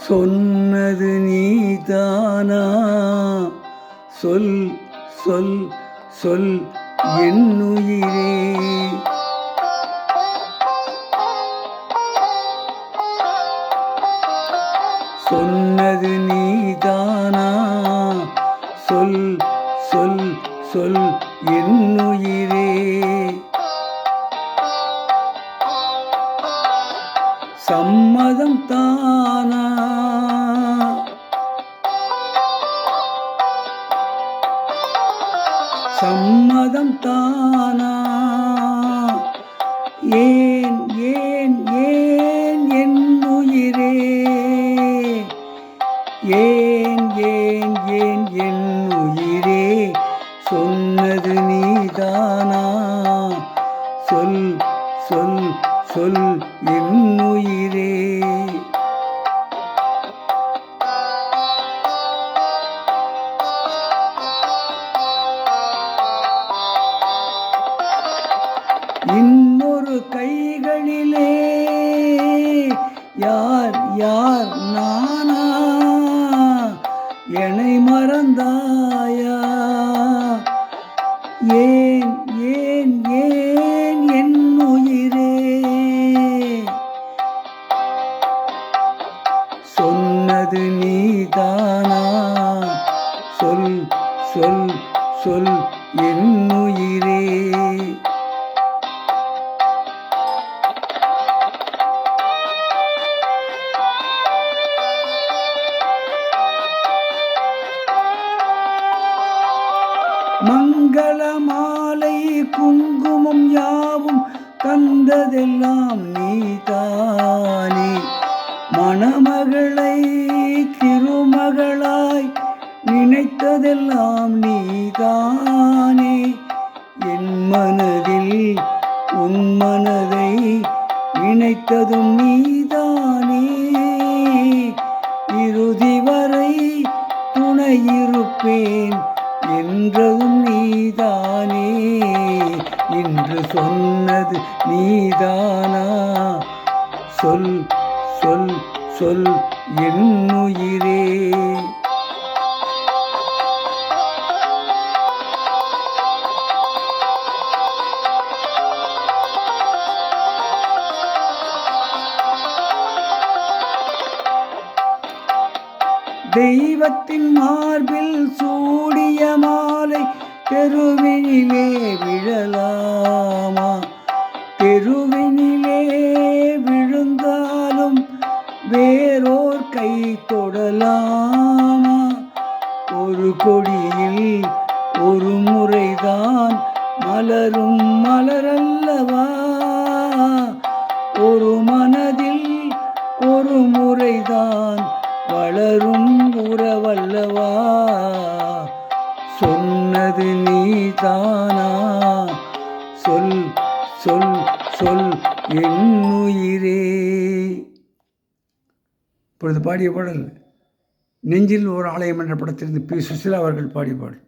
சொன்னது நீதானா? சொல் சொல் சொல் என்னுயிரே. சொன்னது நீதானா? சொல் சொல் சொல் என்னுயிரே. சம்மதம் தானா? சம்மதம் தானா? ஏன் ஏன் ஏன் என்னுயிரே? ஏன் ஏன் ஏன் என்னுயிரே? சொன்னது நீதானா? சொல் சொல் சொல் என்னுயிரே. இன்னொரு கைகளிலே யார் யார் நானா? என்னை மறந்தாயா? ஏன் ஏன் ஏன் என்னுயிரே? சொன்னது நீதானா? சொல் சொல் சொல் என்னுயிரே. மங்கள மாலை குங்குமம் யாவும் தந்ததெல்லாம் நீதானே. மணமகளை திருமகளாய் நினைத்ததெல்லாம் நீதானே. என் மனதில் உன் மனதை இணைத்ததும் நீதானே. இறுதி வரை துணையிருப்பேன் என்றதும் நீதானே. இன்று சொன்னது நீதானா? சொல் சொல் சொல் என்னுயிரே. தெய்வத்தின் மார்பில் சூடிய மாலை தெருவினிலே விழலாமா? தெருவினிலே விழுந்தாலும் வேறோர் கை தொடலாமா? ஒரு கொடியில் ஒரு முறைதான் மலரும் மலரல்லவா? ஒரு மனதில் ஒரு முறைதான் வளரும் உறவல்லவா? சொன்னது நீதானா? சொல் சொல் சொல் என்னுயிரே. இப்பொழுது பாடிய பாடல் நெஞ்சில் ஓர் ஆலயம் என்ற படத்திலிருந்து பி. சுசிலா அவர்கள் பாடிய பாடல்.